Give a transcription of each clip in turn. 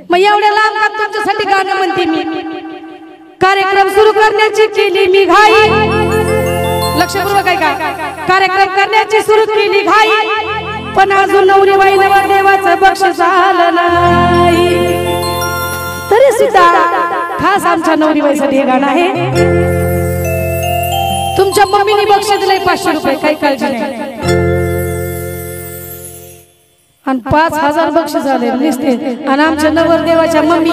मग एवढ्या लांब का तुमच्यासाठी गाणं म्हणते मी. कार्यक्रम सुरू करण्याची केली मी घाई. लक्षपूर्वक आहे का? कार्यक्रम करण्याची सुरू केली घाई, पण अजून नवरी बाईला देवाचं बक्षीस आलं नाही. तरी सुद्धा खास आमच्या नवरी बाईसाठी हे गाणं आहे. तुमच्या मम्मीने बक्षीस दिलंय 500 रुपये, काही काळजी नाही. आणि 5000 बक्षीस झाले नुसते. आणि आमच्या नवरदेवाच्या मम्मी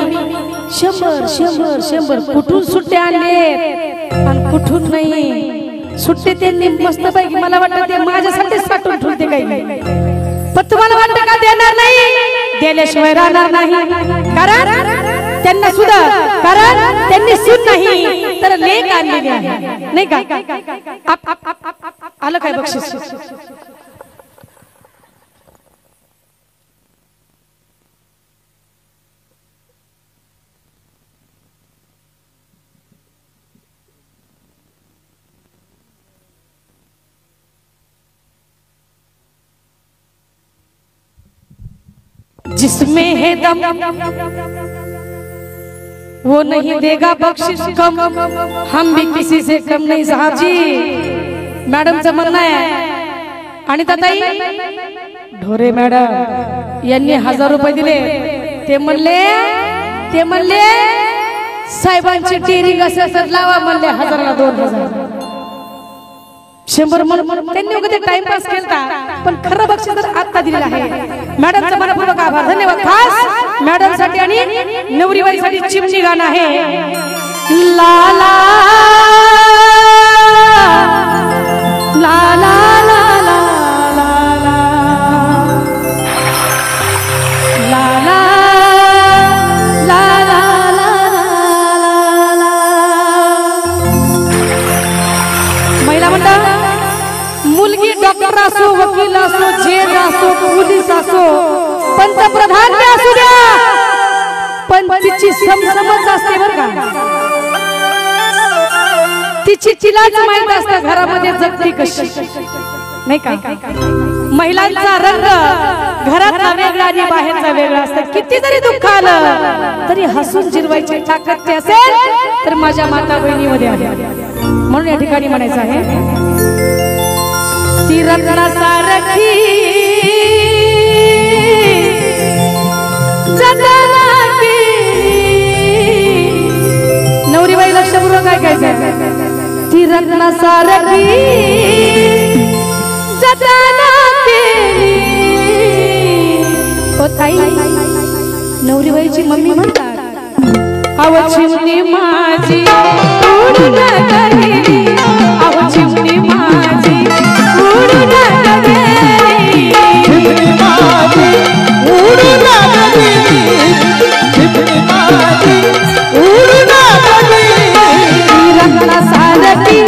100 कुठून सुट्टे आणले आणि कुठून नाही. सुट्टे त्यांनी मस्त पैकी मला वाटतं ते माझ्यासाठी साठवून ठेवते काही. पण तुम्हाला वाटतं का देणार नाही? देण्याशिवाय राहणार नाही. कारण त्यांना सुद्धा, कारण त्यांनी सून नाही तर लेक आणलेली आहे, नाही का? आलं काय बक्षीस? जिसमें है दम वो नहीं देगा बख्शिश कम, हम भी किसी से कम नहीं. साहब जी, मॅडमचं म्हणणं आहे. आणि ताई ढोरे मॅडम यांनी 1000 रुपये दिले. ते म्हणले साहेबांची टेरिंग असं लावा म्हणले. 1000ला 2000 100 म्हणून त्यांनी वगैरे टाइमपास केला, पण खरं बक्षीस तर आता दिलेलं आहे. मॅडमचा मनपूर्वक आभार, धन्यवाद. खास मॅडम साठी आणि नवरीबाईसाठी चिमणी गाणं आहे. ला ला ला ला ला ला ला महिला मंडळ, मुलगी डॉक्टर असो, वकील असो, जेल असो, पोलीस असो, पंतप्रधान असू द्या, पण तिची समज असते बरं का. तिची तिलाच माहित असतं घरामध्ये जगती कशी, नाही का? महिलांचा रंग घरातला वेगळा आणि बाहेरचा वेगळा असतं. किती जरी दुःख आलं तरी हसून जिरवायची ताकद ते असेल तर माझ्या माता बहिणीमध्ये आहे. म्हणून या ठिकाणी म्हणायचं आहे, ती रत्नासारखी जतना केली. नवरीबाई लक्षपूर्वक ऐकायचं. ती रत्नासारखी जतना केली. ओ ताई, नवरीबाईची मम्मी म्हणतात, आव चिमणी माझी उडून गेली, आव चिमणी माझी उडून गेली, चिमणी माझी उडून गेली, चिमणी माझी उडून गेली. रत्नासारखी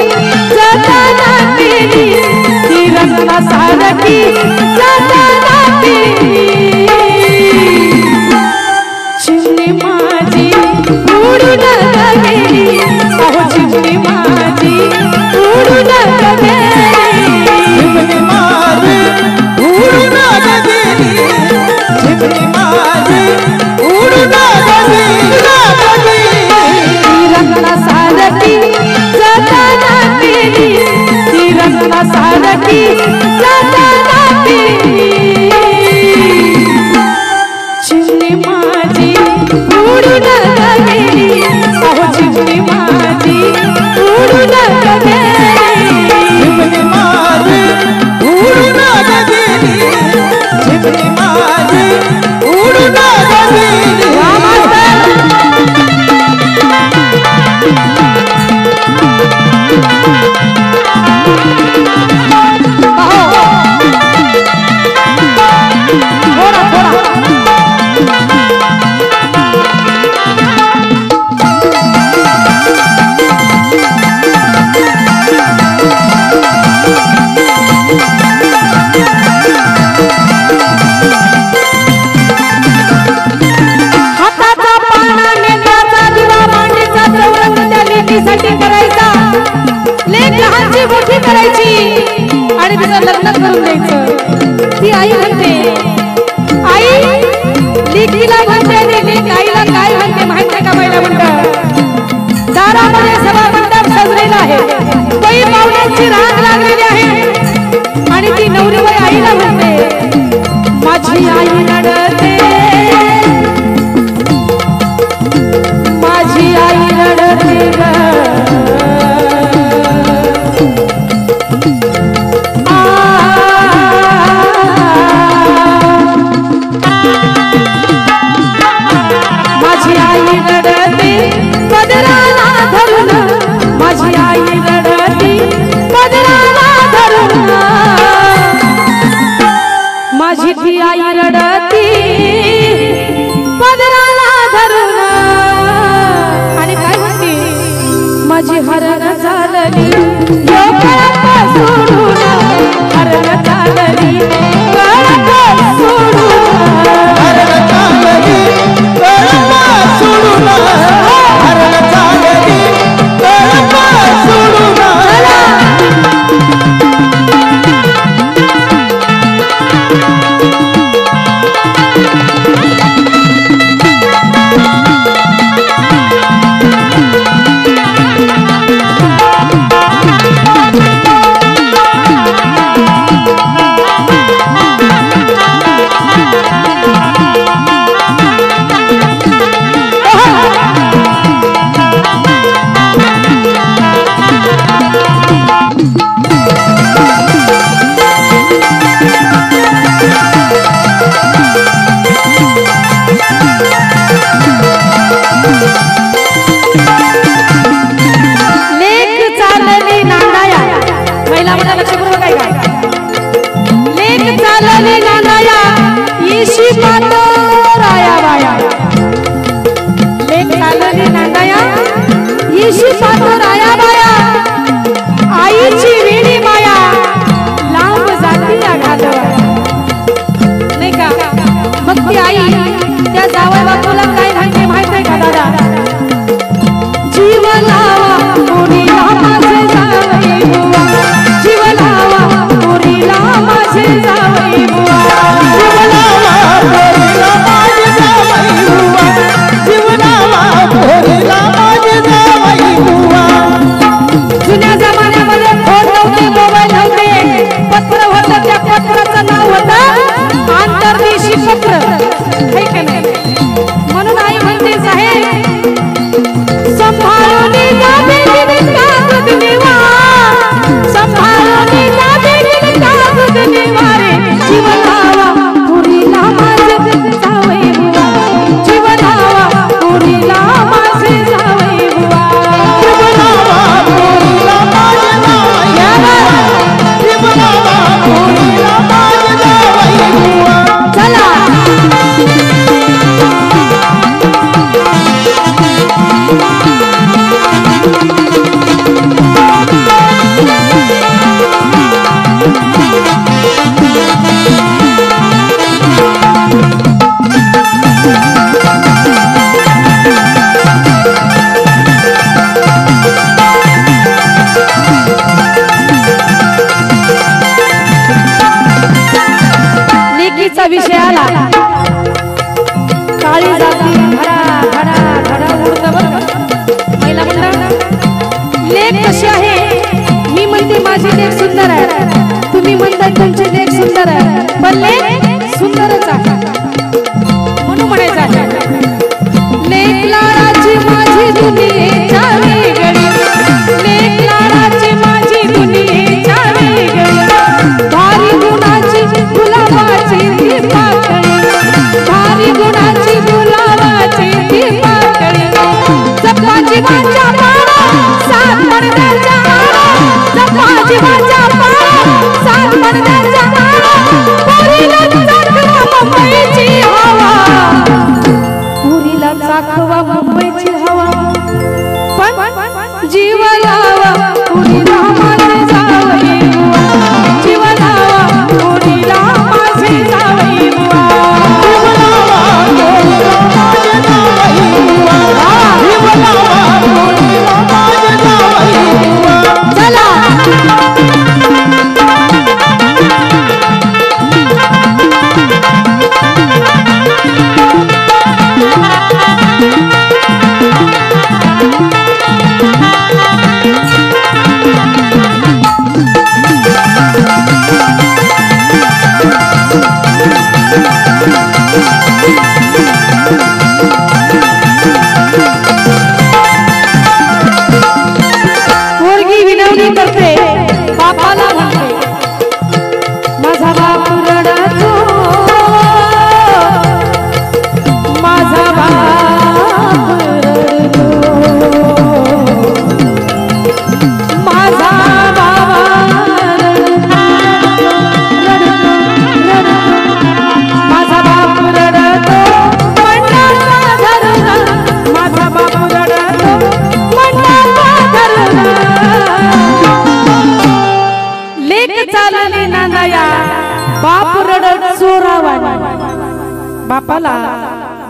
जतना केली, ती रत्नासारखी जतना केली, चिमणी माझी उडून गेली, अहो चिमणी माझी उडून गेली, चिमणी माझी उडून गेली, चिमणी माझी उडून गेली. रत्नासारखी जतना केली, ती रत्नासारखी जतना केली, चिमणी माझी उडून गेली, अहो चिमणी माझी उडून गेली, चिमणी माझी उडून गेली, चिमणी माझी उडून गेली. आई रडते, माझी आई रडते ग, माझी आई रडते पदराला धरून, माझी आई रडते पदराला धरून, माझी ती आई रडती पदराला धरून. आणि काय म्हणते, माझी हरण चालली यो कळप सोडून, हरण चालली कळप सोडून, हरण चालली कळप सोडून, हरण चालली कळप सोडून. आईची वेणी माया लांब जाती नाही का. मग ती आई त्या जावई बापूला काय म्हणते माहित आहे का दादा, जीव लावा मुलीला माझे जावई बुवा, जीव लावा मुलीला माझे जावई बुवा, जीव लावा मुलीला माझे जावई बुवा, जीव लावा मुलीला माझे जावई बुवा. जुन्या जमान्यामध्ये फोन नव्हते, मोबाईल नव्हते, पत्र होतं, त्या पत्राचं नाव होतं आंतरदेशी पत्र, है का नाही. म्हणून बापाला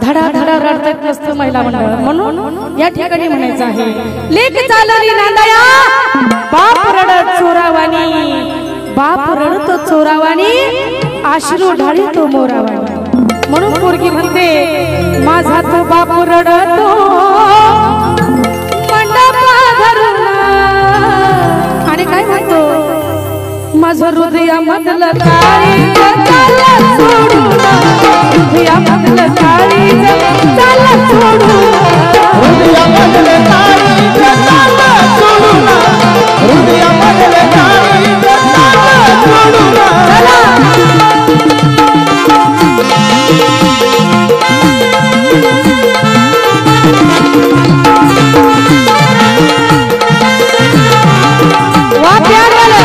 धडा धडा रडत नसतं महिला मंडळ, म्हणून या ठिकाणी म्हणायचं आहे लेक चालली नांदया बाप रडत चोरावानी, बाप रडतो चोरावानी आश्रू ढाळीतो मोरावानी. म्हणून पोरगी म्हणते माझा तो बाप रडतो मंडपा धरून, आणि काय म्हणतो माझं हृदयामधलं काळीज चाललं सोडून, हृदयामधलं काळीज चाललं सोडून, हृदयामधलं काळीज चाललं सोडून, हृदयामधलं काळीज चाललं सोडून. वा प्यार वाला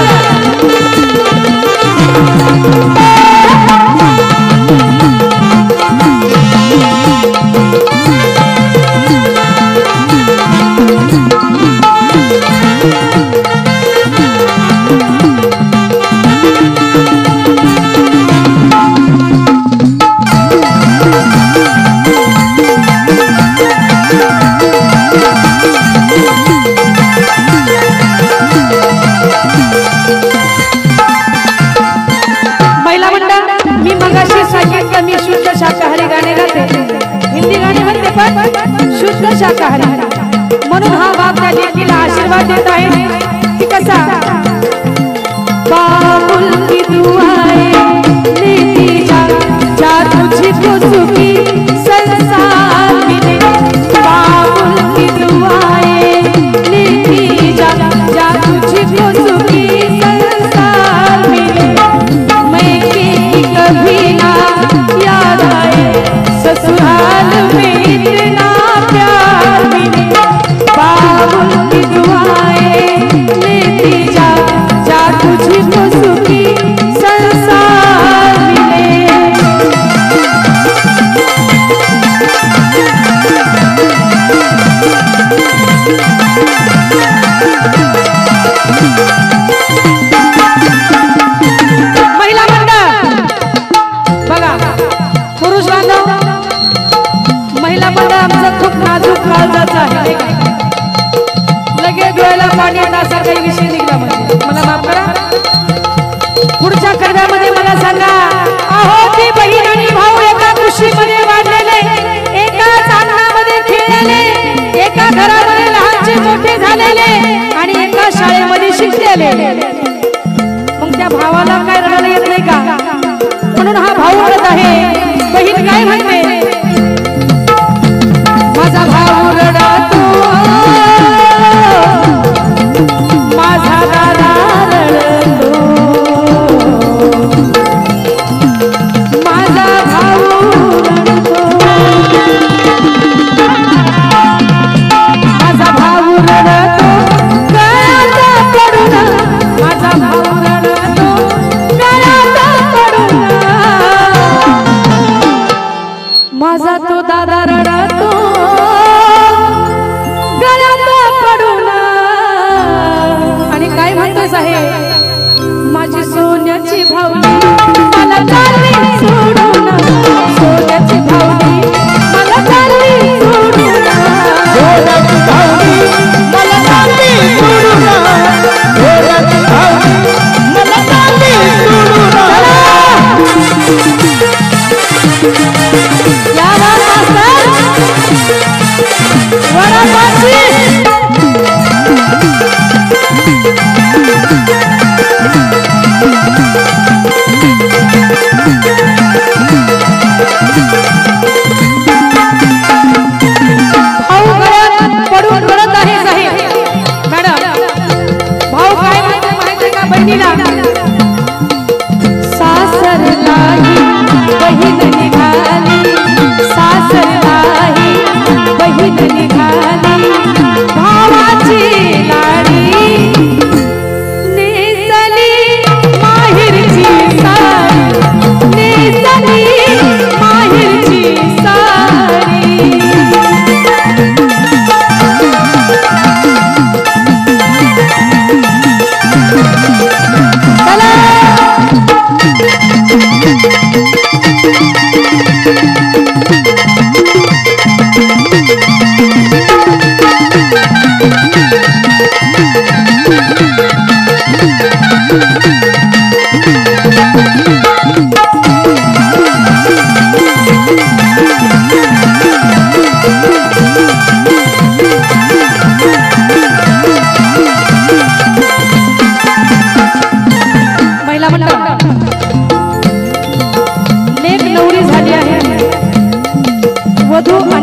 शाकाहारी गाणे गाते, हिंदी गाणे म्हणते पण शुद्ध शाकाहारी. म्हणून हा बाप त्या लेकीला आशीर्वाद देत आहे की कसा बाबुल की दुआएं लेती जा, जा तुझको सुखी संसार मिले, बाबुल की दुआएं लेती जा, जा तुझको सुखी संसार मिले. मैं कभी ना याद आए ससुराल में इतना प्यार मिले, बाबुल की दुआएं लेती जा, जा तुझको सुखी संसार मिले. महिला मंडळ बघा, पुरुष बांधव महिला मंडळ आमचं खूप नाजूक काळजाचं आहे. लगेच डोळ्याला पाणी येतं असा काही विषय निघला म्हणजे मला माफ करा. पुढच्या कर्व्यामध्ये मला सांगा, अहो ती बहीण आणि भाऊ एका कृषीमध्ये वाढलेले, एकाच अंगणामध्ये खेळलेले, एका घरामध्ये लहानचे मोठे झालेले आणि एका शाळेमध्ये शिकलेले. मग त्या भावाला काय रडायला येत नाही का? म्हणून हा भाऊ रडत आहे. बहीण काय म्हणते माझा भाऊ रडतो, माझा दादा रडतो, माझा भाऊ रडतो, माझा भाऊ रडतो गळ्यात पडून, माझा भाऊ रडतो गळ्यात पडून, माझा तो दादा रडतो गळ्यात पडून. आणि काय म्हणतोस आहे माझी सोन्याची भावली मला चालली सोडून, सोन्याची भावली मला चालली सोडून, सोन्याची भावली मला चालली सोडून, सोन्याची भावली मला चालली सोडून. या मास्तर वडापाची भाऊ गळ्यात पडून रडत आहे साहेब. मॅडम भाऊ काय म्हणतो माहिती का बहिणीला? सासरलाही बहीण निघाली, सासरलाही बहीण निघाली, भावाची लाडी नेसली माहेरची साडी, नेसली माहेरची साडी. चला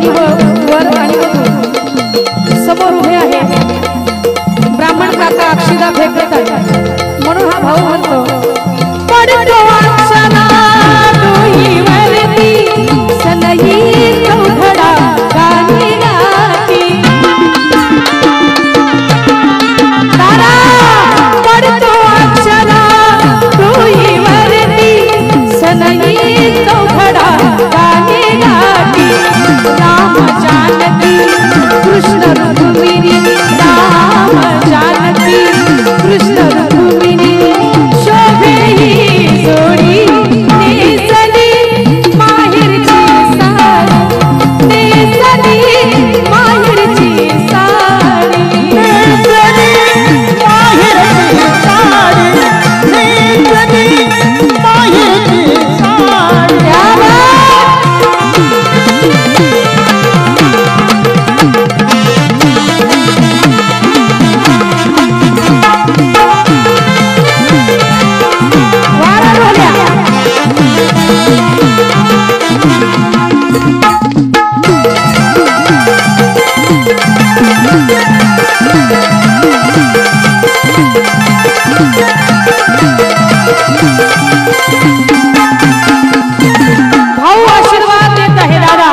आणि वर आणि समोर उभे आहे ब्राह्मण काका अक्षदा फेकत आहे म्हणून हा भाऊ म्हणतो पडतो अक्षदा डोईवरती सनई चौघडा गाणी गाती तारा पडतो अक्षदा डोईवरती सनई चौघडा गाणी गाती राम जानकी कृष्ण रुक्मिणी राम जानकी कृष्ण रुक्मिणी शोभे ही जोडी नेसली माहेरची साडी नेसली माहेरची साडी नेसली माहेरची साडी नेसली माहेरची साडी भाऊ आशीर्वाद देत आहे दादा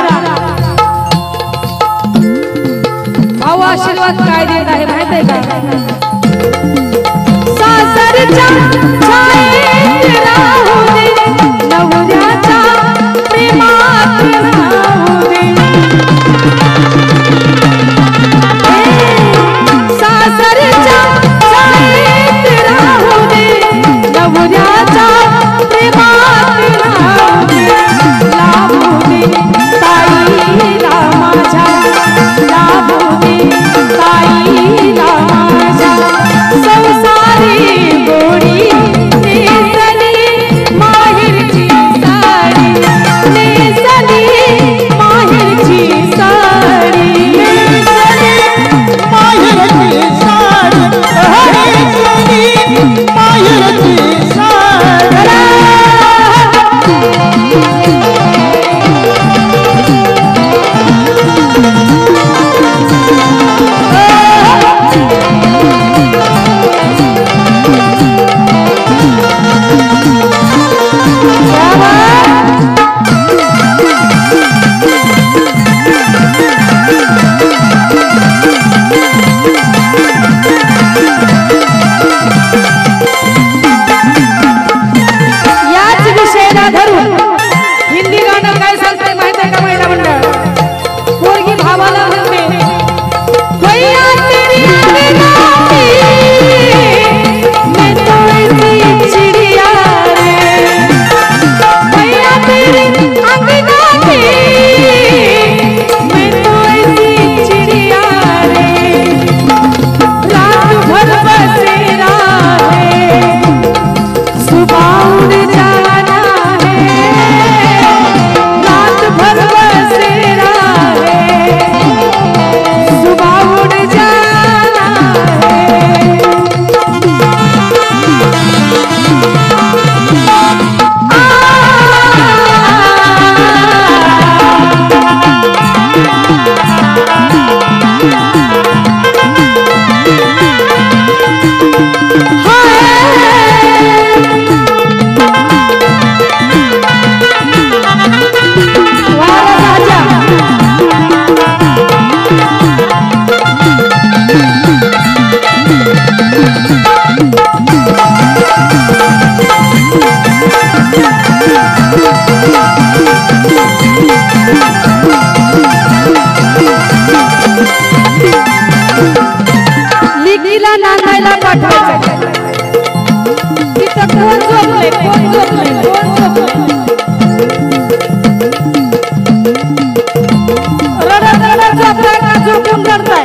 भाऊ आशीर्वाद काय देत आहे माहित आहे का सासरच्या छायेत राहू दे नवऱ्याच्या प्रेमात राहू दे सासरच्या छायेत राहू दे नवऱ्याच्या प्रेमात राहू दे लाभू दे ताईला माझ्या लाभू दे ताईला माझ्या संसारी गोडी नेसली माहेरची साडी नेसली माहेरची साडी नेसली माहेरची साडी नेसली माहेरची साडी याच विषयाला धरून हिंदी गाणं काय सांगते माहित आहे का महिला मंडळ पोरगी भावाला म्हणते भैया तेरी अंगनाती मैं तो ऐसी चिड़िया रे भैया तेरी अंगनाती मैं तो ऐसी चिड़िया रे रात भर बसेरा है सुबह उड़ जाना है रात भर बसेरा है सुबह उड़ जाना है लिकीला नांदायला पाठवायचं तिथं कोण झोपलंय कोण झोपलंय कोण झोपलंय रडत रडत झोपलाय का झोपून रडताय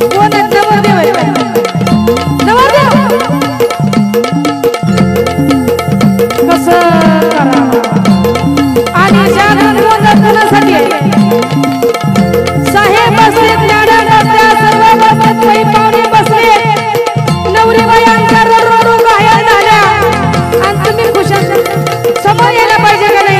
कोण आहे नवरदेव आहे का? नवरदेव कसं करावं आणि ज्या गोंधळ कोणासाठी आहे साहेब बसले ज्ञाना बसल्या सर्व बसत पै पाहुणे बसले नवरी बायांच्या रडरडू घायल झाल्या आणि तुम्ही खुशाल समोर यायला पाहिजे का नाही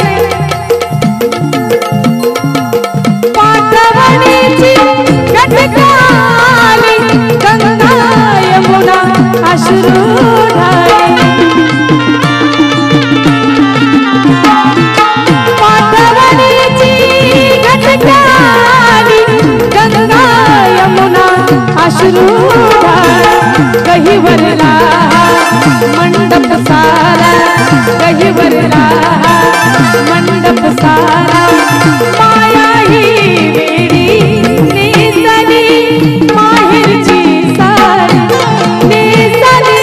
भरला मंडप सारा माया ही वेडी नेसली माहेरची साडी नेसली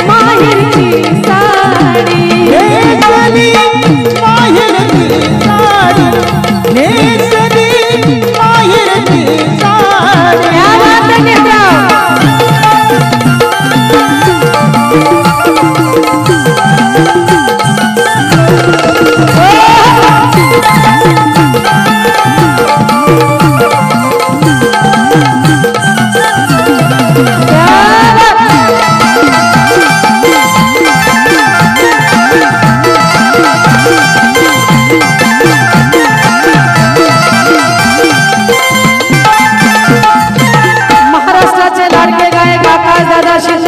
माहेरची साडी नेसली माहेरची साडी नेसली माहेरची साडी क्या बात है नेत्रा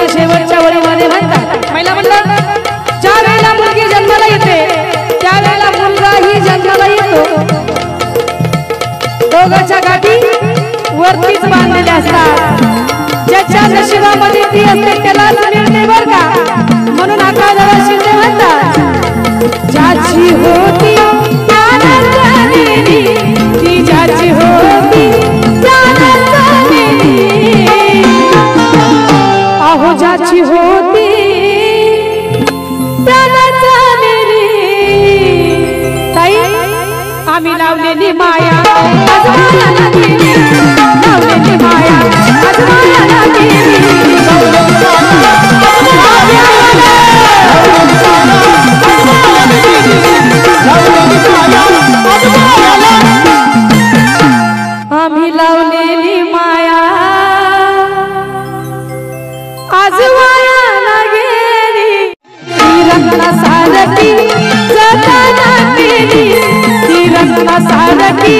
शेवटच्या वळीमध्ये म्हणतात महिला मंडळ ज्या वेळेला मुलगी जन्माला येते त्यावेळेला मुलगाही जन्माला येतो दोघांच्या गाठी वरतीच बांधलेल्या असतात ज्याच्या नशिबामध्ये ती असते त्यालाच मिळते बर का म्हणून आकाशदादा शिंदे म्हणतात ज्याची होती त्यालाच मिळाली ती ज्याची होती त्यालाच मिळाली अहो ज्याची होती त्याला चालेली ताई आम्ही लावलेली माया आजमायाला गेली लावलेली माया आजमायाला गेली आम्ही लावलेली माया आजमायाला गेली ती रंगला सारखी जताना केली ती रंगला सारखी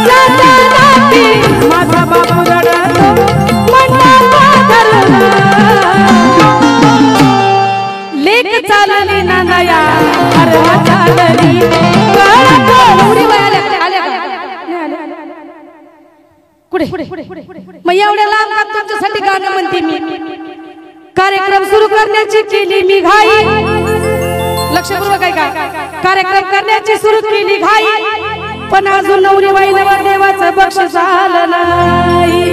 जताना केली माझा बापू रडतो मंडपा धरला लेक चालली नांदया अरवा चालली उडी आल्या का कुठे मग एवढ्या लांब का तुमच्यासाठी गाणं म्हणते मी कार्यक्रम सुरू करण्याची केली मी घाई लक्षपूर्वक आहे का कार्यक्रम करण्याची सुरू केली घाई पण अजून नवरी बाई नवरदेवाचं बक्षीस आलं नाही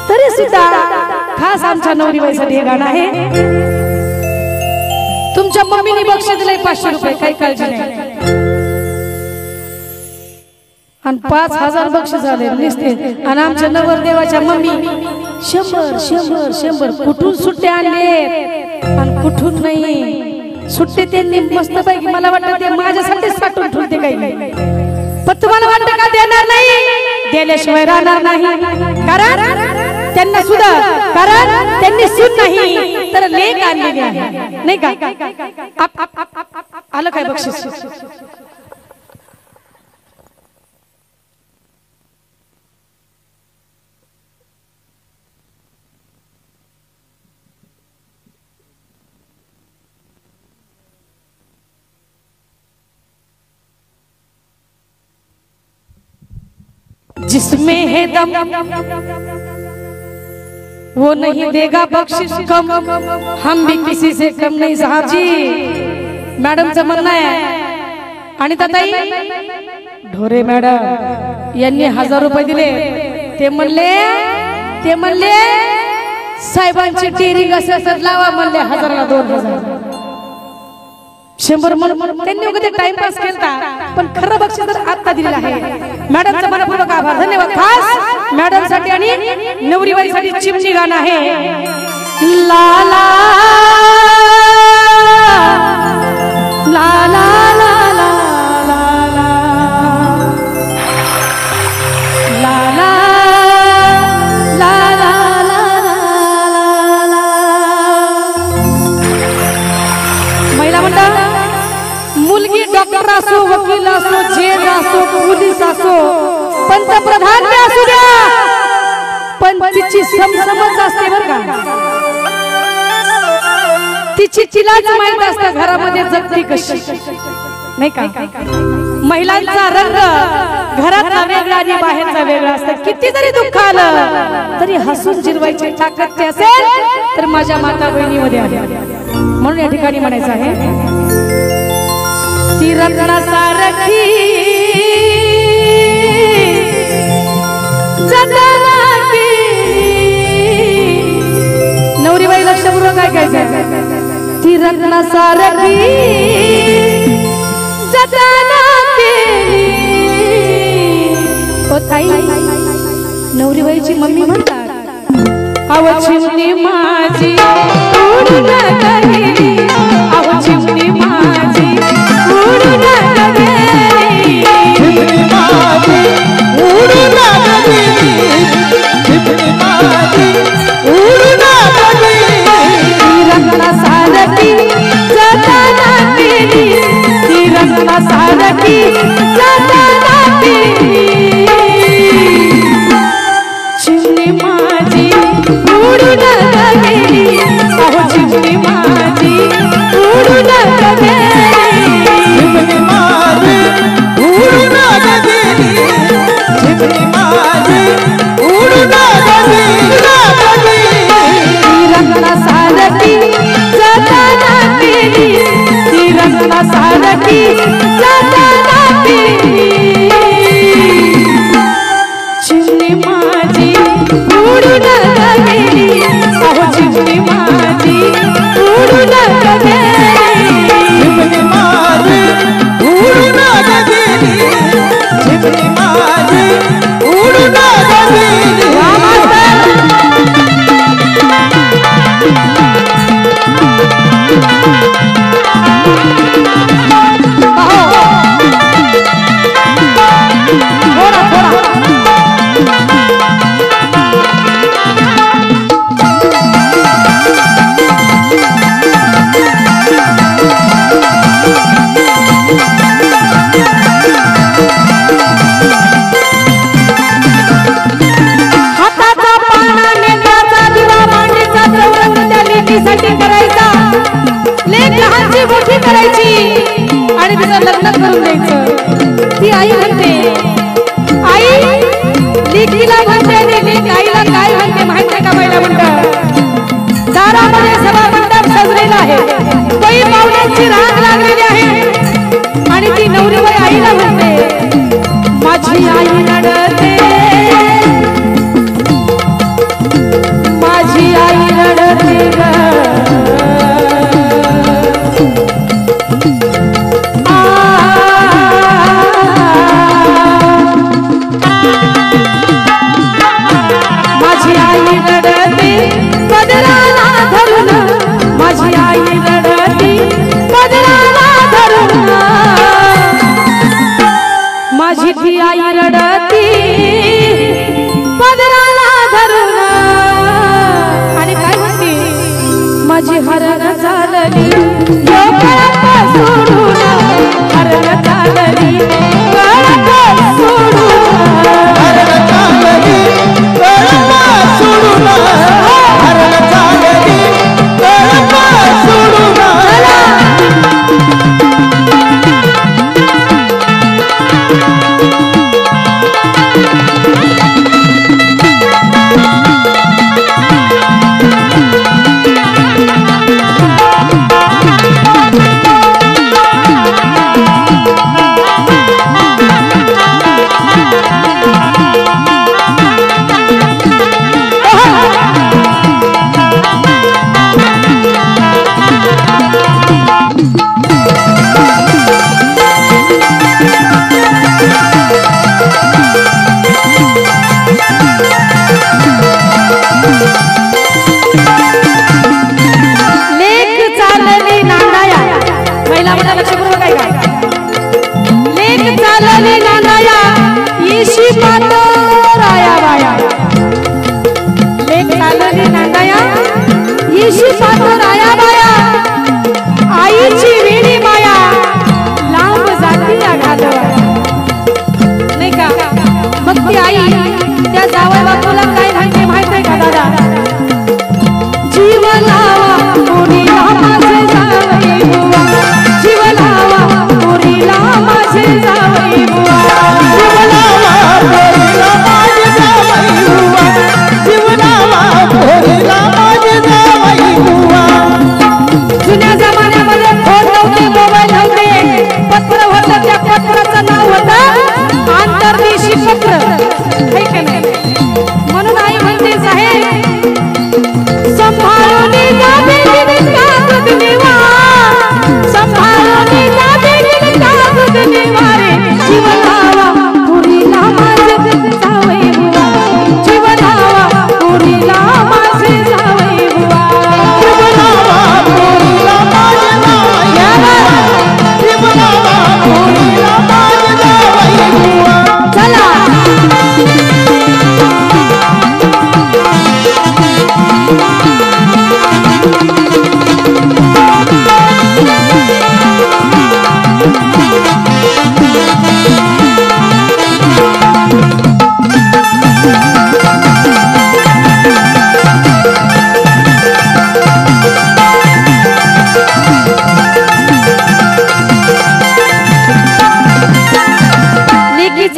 तरी सुद्धा खास आमच्या नवरी बाईसाठी हे गाणं आहे तुमच्या मम्मीने बक्षीस दिलंय 500 रुपये काही काळजी नाही आणि 5000 बक्षीस झाले नुसते आणि आमच्या नवरदेवाच्या मम्मी 100 कुठून सुट्टे आणले आणि कुठून नाही सुट्टे त्यांनी मस्त पैकी मला वाटतं ते माझ्यासाठीच साठवून ठेवते काही पण तुम्हाला वाटतं का देणार नाही दिल्याशिवाय राहणार नाही कारण त्यांना सुद्धा कारण त्यांनी सून नाही तर लेक आणलेली आहे नाही का आलं काय बक्षीस जिसमें है दम वो नहीं देगा बख्शिश कम हम भी किसी से कम नहीं साहब जी मॅडमचं म्हणणं आहे आणि ताई ढोरे मॅडम यांनी 1000 रुपये दिले ते म्हणले साहेबांची टेरिंग असं लावा म्हणले 1000ला 2000 100 त्यांनी वगैरे टाइमपास केला पण खरं बक्षीस तर आता दिलेलं आहे मॅडमचा मनपूर्वक आभार धन्यवाद खास मॅडम साठी आणि नवरीबाईसाठी चिमणी गाणं आहे ला ला ला ला ला ला ला ला ला ला महिला मंडळ मुलगी डॉक्टर असो वकील असो जेल असो पोलीस असो पंतप्रधान असू द्या पण तिची समसमच असते बर का तिची तिलाच माहित असतं घरामध्ये जगती कशी नाही का महिलांचा रंग घरातला वेगळा आणि बाहेरचा वेगळा असतं किती जरी दुःख आलं तरी हसून जिरवायची ताकद ते असेल तर माझ्या माता बहिणीमध्ये आहे म्हणून या ठिकाणी म्हणायचं आहे सारखी जतना केली नवरीबाई लक्षपूर्वक काय ती रत्नासारखी जतना केली ओ ताई नवरीबाईची मम्मी म्हणतात अव चिमणी माझी उडून गेली अव चिमणी माझी उडून गेली चिमणी माझी उडून गेली चिमणी माझी उडून गेली रत्नासारखी जतना केली ती रत्नासारखी जतना केली चिमणी माझी उडून गेली अहो चिमणी माझी उडून गेली चिमणी माझी उडून गेली चिमणी माझी उडून गेली रत्नासारखी जतना केली ती रत्नासारखी जतना केली चिमणी माझी उडून गेली अहो चिमणी माझी उडून गेली चिमणी माझी उडून गेली चिमणी माझी उडून गेली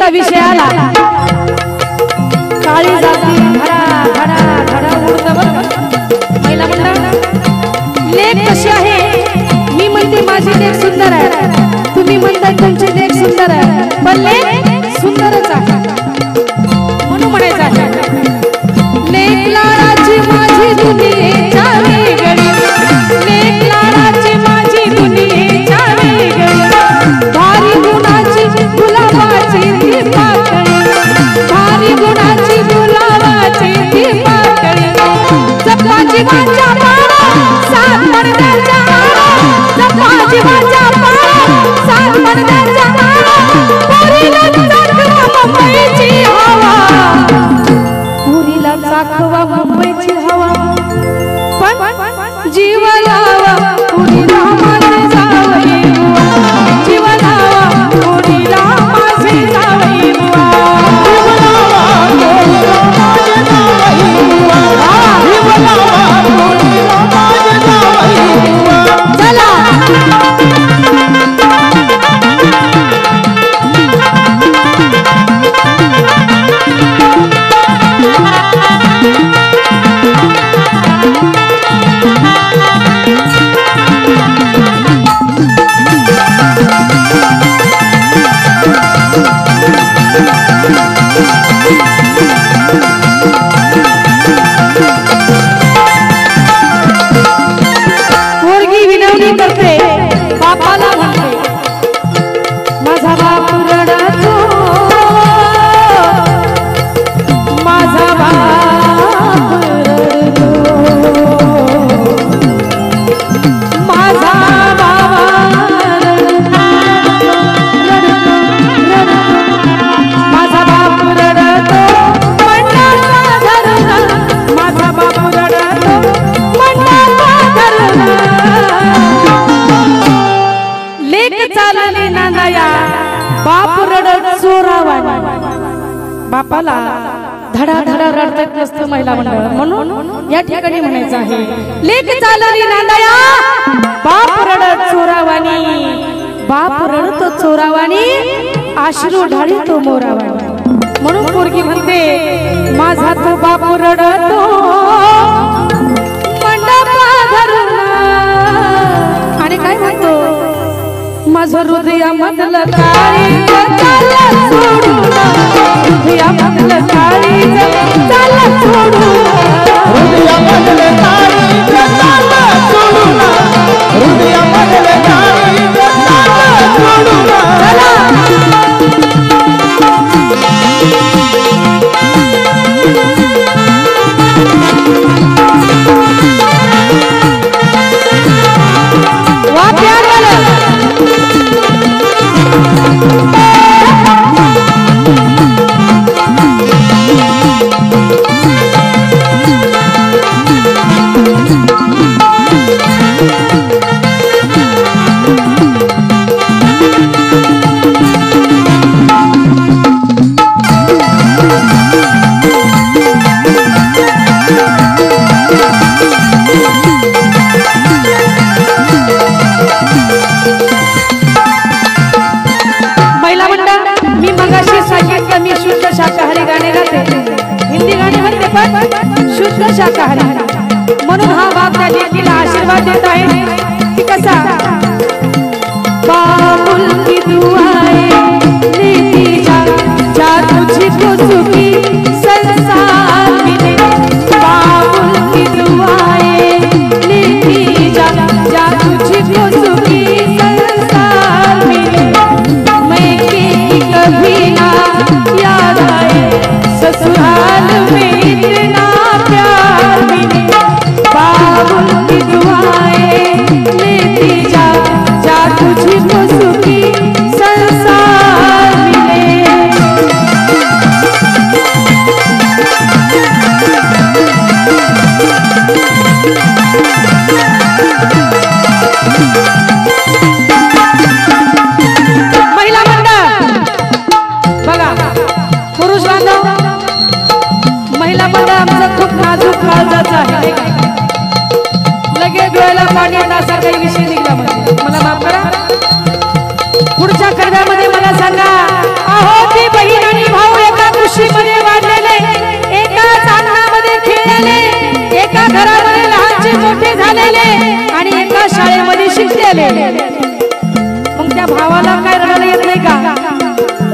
लेकीचा विषय आला काळी जाती धडा धडा धडा उडत बरं महिला मंडळ लेक कशी आहे मी म्हणते माझी लेक सुंदर आहे तुम्ही म्हणताय तुमची लेक सुंदर आहे पण लेक सुंदरच आहे म्हणून म्हणायचं आहे लेक लाडाची माझी दुनियेच्या वेगळी लेक लाडाची माझी दुनियेच्या वेगळी भारी गुणाची गुलाबाची ती पाकळी भारी गुणाची गुलाबाची ती पाकळी जपाची माझ्या पारा सात पडद्याच्या मारा जपाची माझ्या पारा सात पडद्याच्या मारा पुरीला चाखवा मुंबईची हवा पुरीला चाखवा मुंबईची हवा पण जीव लावा पुरीला माझे जावई बुवा जीव लावा पुरीला माझे जावई बुवा चला पोरगी विनवणी करते बापाला म्हणते माझा बाप रडतो माझा बाप रडतो माझा बाबा रडतो माझा बाप रडतो मंडाचा धरून माझा बाप रडतो मंडाचा धरून लेक चालली नांदया बाप रडत चोरावानी बापाला धडा धडा रडत नसतं महिला मंडळ म्हणून या ठिकाणी म्हणायचं आहे लेक चालली नांदया बाप रडत चोरावानी बाप रडतो चोरावानी आश्रू ढाळीतो मोरावानी म्हणून पोरगी म्हणते माझा तो बाप रडतो मंडपा धरून आणि काय म्हणतो माझं हृदयामधलं काळीज चाललं सोडून हृदयामधलं काळीज चाललं सोडून हृदयामधलं काळीज चाललं सोडून हृदयामधलं काळीज चाललं सोडून वा प्यार वाला महिला मंडळ मी मगाशी सांगितलं मी शुद्ध शाकाहारी गाणे गाते हिंदी गाणे म्हणते पण शुद्ध शाकाहारी म्हणून हा बाप त्या लेकीला आशीर्वाद देत आहे की कसा बाबुल की दुआएं लेती जा जा तुझको सुखी संसार मिले बाबुल की दुआएं लेती जा जा तुझको सुखी संसार मिले मैं की कभी ना याद आए ससुराल में इतना प्यार मिले बाबुल की दुआएं लेती जा जा तुझको सुखी संसार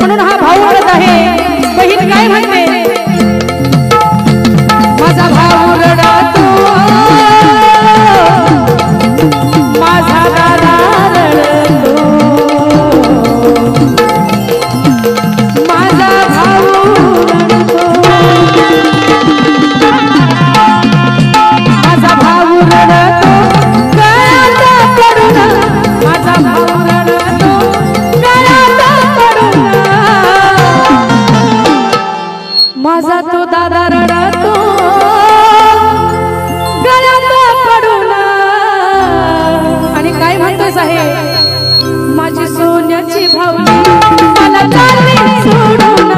म्हणून हा भाऊ रडत आहे. बहीण काय म्हणते, माझा भाऊ रडतो, माझा दादा रडतो, माझा भाऊ रडतो, माझा भाऊ रडतो गळ्यात पडून, माझा भाऊ रडतो गळ्यात पडून, माझा तो दादा रडतो गळ्यात पडून. आणि काय म्हणतोस आहे, माझी सोन्याची भावली मला चालली सोडून,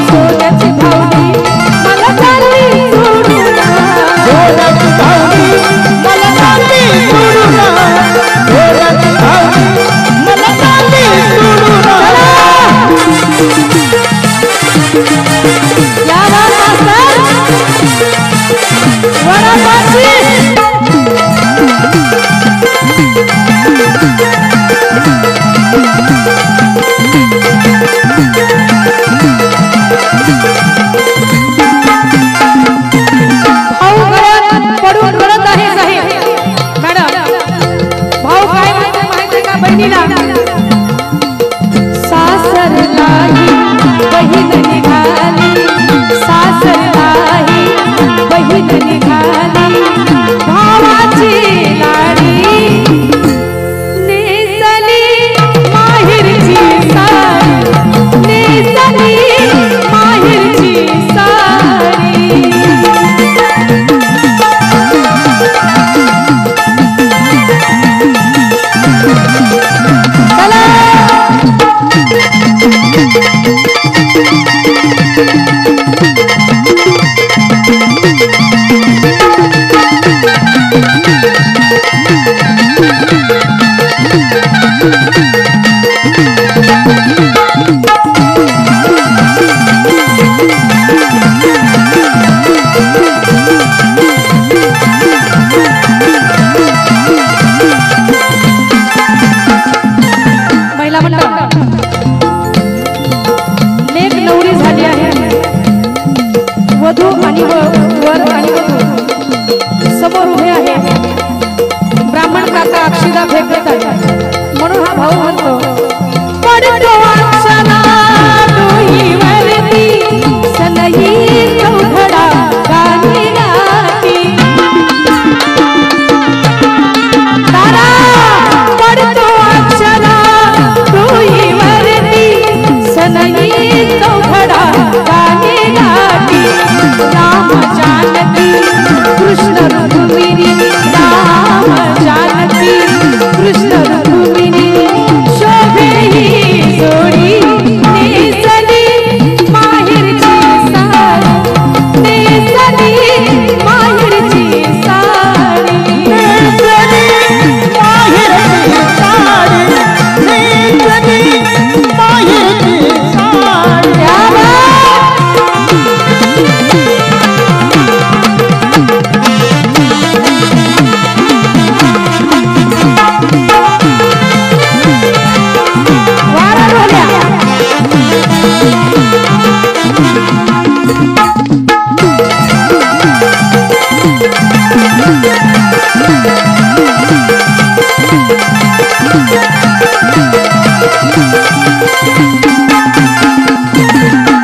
सोन्याची भावली मला चालली सोडून, सोन्याची भावली मला चालली सोडून, सोन्याची भावली मला चालली सोडून. या मास्तर वडापावची भाऊ गळ्यात पडून रडत आहे साहेब. मॅडम भाऊ काय म्हणतो माहिती का बहिणीला, सासरलाही बहीण निघाली, सासरलाही बहीण निघाली, भावाची लाडी नेसली माहेरची साडी, नेसली माहेरची साडी. महिला मंडळ लेक नवरी झाली आहे, वधू आणि वर आणि वधू समोर उभे आहे. ब्राह्मण काका अक्षिदा फेकत आहे. म्हणून हा भाऊ म्हणतो, पडतो अक्षरा डोईवरती, सनई चौघडा गाणी गाती, तारा पडतो अक्षरा डोईवरती, सनई चौघडा गाणी गाती, राम जानकी कृष्ण रुक्मिणी, राम जानकी कृष्ण रुक्मिणी, शोभे ही जोडी नेसली माहेरची साडी, नेसली माहेरची साडी, नेसली माहेरची साडी, नेसली माहेरची साडी. वारा ढोल्या.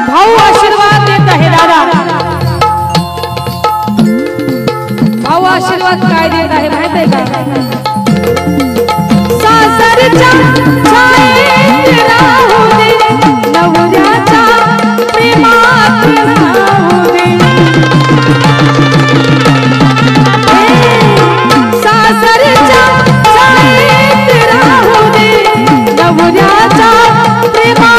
भाऊ आशीर्वाद देत आहे दादा. भाऊ आशीर्वाद काय देत आहे माहित आहे का, सासरच्या छायेत राहू दे, नवऱ्याच्या प्रेमात राहू दे, सासरच्या छायेत राहू दे, नवऱ्याच्या प्रेमात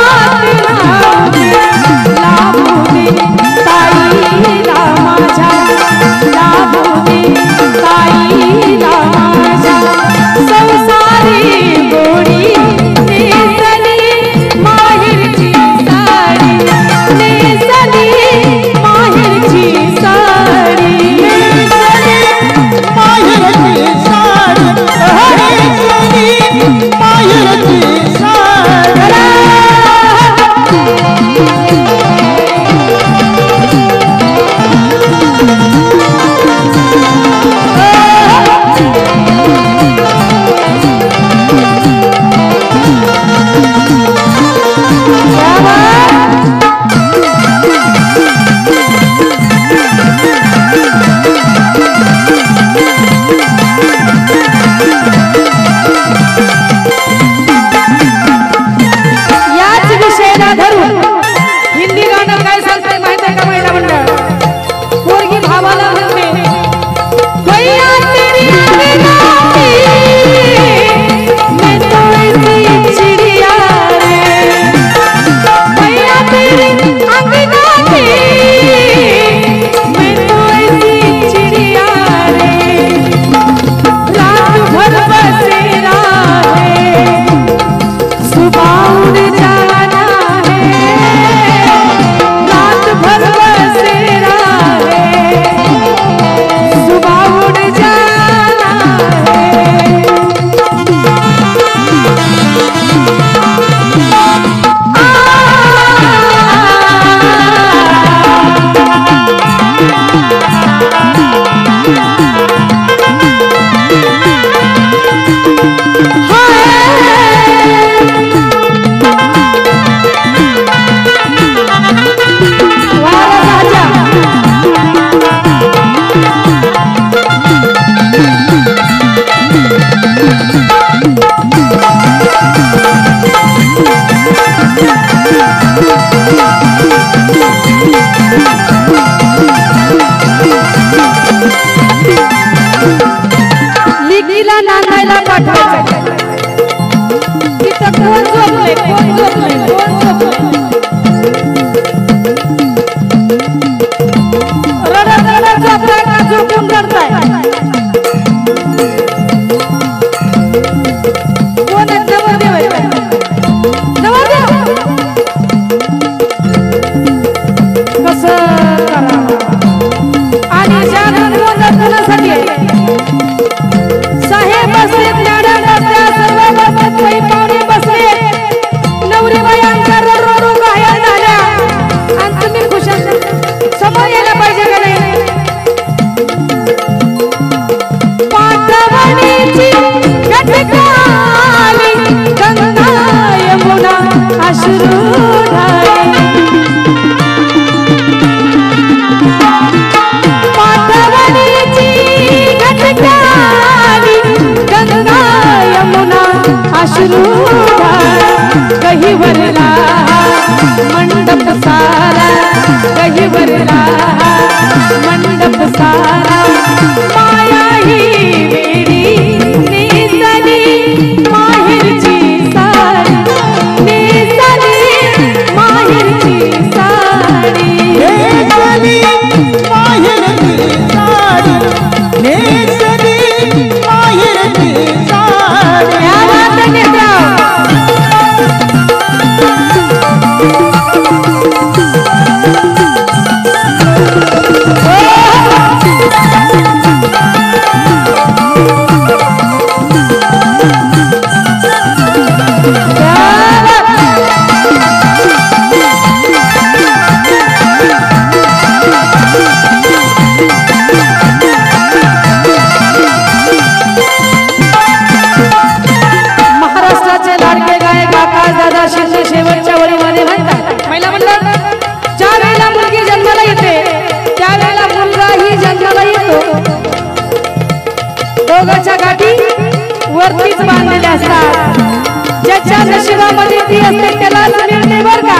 परिस्थिती असते त्यालाच मिळते बर का.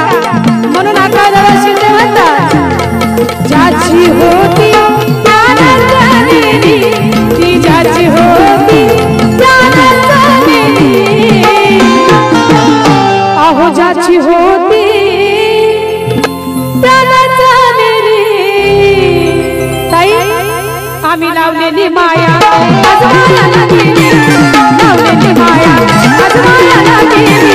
म्हणून आकाशदादा शिंदे म्हणतात ज्याची होती त्यालाच झालेली, ती ज्याची होती त्यालाच झालेली. अहो ज्याची होती त्यालाच झालेली. ताई आम्ही लावलेली माया आज मायाला गेली, लावलेली माया आज मायाला गेली.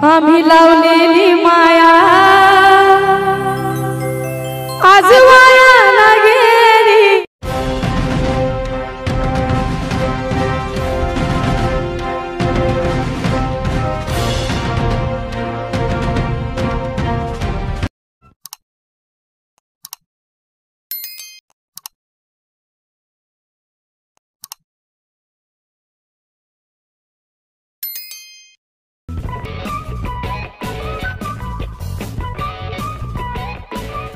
आम्ही लावलेली माया आज